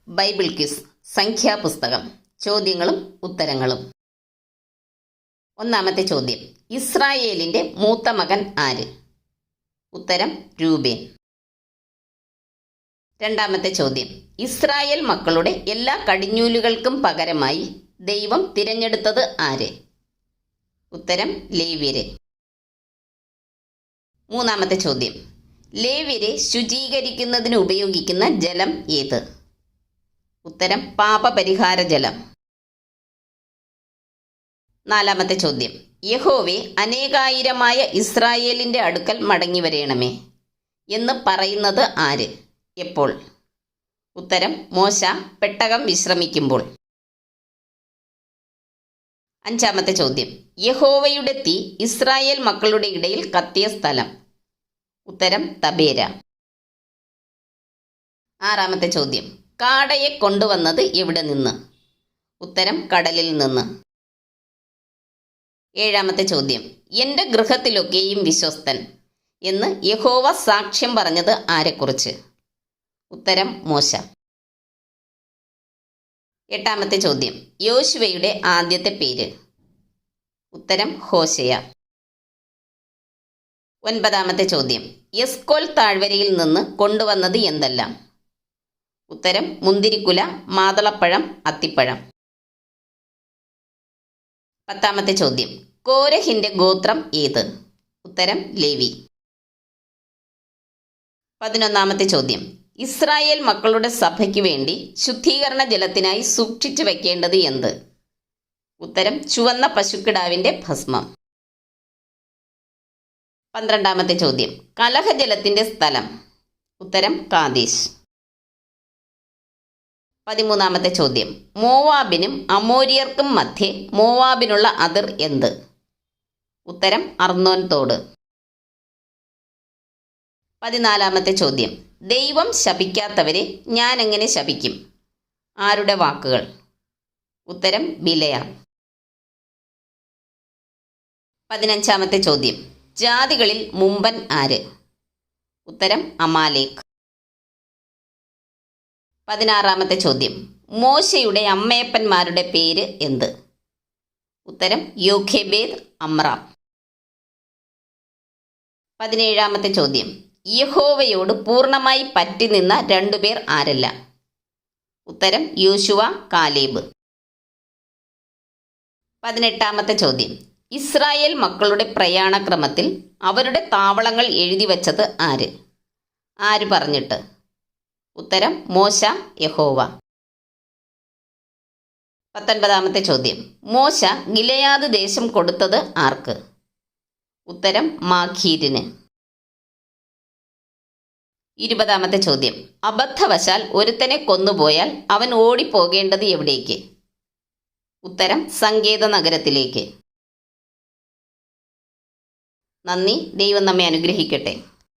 Bible quiz സംഖ്യാപുസ്തകം ചോദ്യങ്ങളും ഉത്തരങ്ങളും. ഒന്നാമത്തെ ചോദ്യം, ഇസ്രായേലിന്റെ മൂത്ത മകൻ ആര്? ഉത്തരം രൂബേൻ. രണ്ടാമത്തെ ചോദ്യം, ഇസ്രായേൽ മക്കളുടെ എല്ലാ കടിഞ്ഞൂലുകൾക്കും പകരമായി ദൈവം തിരഞ്ഞെടുത്തത് ആര്? ഉത്തരം ലേവ്യരെ. മൂന്നാമത്തെ ചോദ്യം, ലേവ്യരെ ശുചീകരിക്കുന്നതിന് ഉപയോഗിക്കുന്ന ജലം ഏത്? ഉത്തരം പാപപരിഹാര ജലം. നാലാമത്തെ ചോദ്യം, യഹോവേ അനേകായിരമായ ഇസ്രായേലിന്റെ അടുക്കൽ മടങ്ങി വരേണമേ എന്ന് പറയുന്നത് ആര്? എപ്പോൾ? ഉത്തരം മോശ പെട്ടകം വിശ്രമിക്കുമ്പോൾ. അഞ്ചാമത്തെ ചോദ്യം, യഹോവയുടെ തീ ഇസ്രായേൽ മക്കളുടെ ഇടയിൽ കത്തിയ സ്ഥലം? ഉത്തരം തബേര. ആറാമത്തെ ചോദ്യം, കാടയെ കൊണ്ടുവന്നത് എവിടെ നിന്ന്? ഉത്തരം കടലിൽ നിന്ന്. ഏഴാമത്തെ ചോദ്യം, എൻ്റെ ഗൃഹത്തിലൊക്കെയും വിശ്വസ്തൻ എന്ന് യഹോവ സാക്ഷ്യം പറഞ്ഞത് ആരെക്കുറിച്ച്? ഉത്തരം മോശ. എട്ടാമത്തെ ചോദ്യം, യോശുവയുടെ ആദ്യത്തെ പേര്? ഉത്തരം ഹോശയ. ഒൻപതാമത്തെ ചോദ്യം, എസ്കോൽ താഴ്വരയിൽ നിന്ന് കൊണ്ടുവന്നത് എന്തെല്ലാം? ഉത്തരം മുന്തിരിക്കുല, മാതളപ്പഴം, അത്തിപ്പഴം. പത്താമത്തെ ചോദ്യം, കോരഹിന്റെ ഗോത്രം ഏത്? ഉത്തരം ലേവി. 11ാമത്തെ ചോദ്യം, ഇസ്രായേൽ മക്കളുടെ സഭയ്ക്ക് വേണ്ടി ശുദ്ധീകരണ ജലത്തിനായി സൂക്ഷിച്ചു വെക്കേണ്ടത് എന്ത്? ഉത്തരം ചുവന്ന പശുക്കിടാവിന്റെ ഭസ്മം. 12ാമത്തെ ചോദ്യം, കലഹജലത്തിന്റെ സ്ഥലം? ഉത്തരം കാദേശ്. 13ാമത്തെ ചോദ്യം, മോവാബിനും അമോര്യർക്കും മധ്യേ മോവാബിനുള്ള അതിർ എന്ത്? ഉത്തരം അർന്നോൻ തോട്. 14ാമത്തെ ചോദ്യം, ദൈവം ശപിക്കാത്തവരെ ഞാൻ എങ്ങനെ ശപിക്കും? ആരുടെ വാക്കുകൾ? ഉത്തരം ബിലെയാം. 15ാമത്തെ ചോദ്യം, ജാതികളിൽ മുമ്പൻ ആര്? ഉത്തരം അമാലേക്ക്. 16ാമത്തെ ചോദ്യം, മോശയുടെ അമ്മയപ്പന്മാരുടെ പേര് എന്ത്? ഉത്തരം യോഖേബേദ്, അമ്രാം. 17ാമത്തെ ചോദ്യം, യഹോവയോട് പൂർണ്ണമായി പറ്റി നിന്ന രണ്ടുപേർ ആരല്ല? ഉത്തരം യോശുവ, കാലേബ്. 18ാമത്തെ ചോദ്യം, ഇസ്രായേൽ മക്കളുടെ പ്രയാണക്രമത്തിൽ അവരുടെ താവളങ്ങൾ എഴുതി വച്ചത് ആര്? ആര് പറഞ്ഞിട്ട്? ഉത്തരം മോശ, യഹോവ. 19ാമത്തെ ചോദ്യം, മോശ ഗിലെയാദ് ദേശം കൊടുത്തത് ആർക്ക്? ഉത്തരം മാഖീരിന്. 20ാമത്തെ ചോദ്യം, അബദ്ധവശാൽ ഒരുത്തനെ കൊന്നുപോയാൽ അവൻ ഓടിപ്പോകേണ്ടത് എവിടേക്ക്? ഉത്തരം സങ്കേത നഗരത്തിലേക്ക്. നന്ദി. ദൈവം നമ്മെ അനുഗ്രഹിക്കട്ടെ.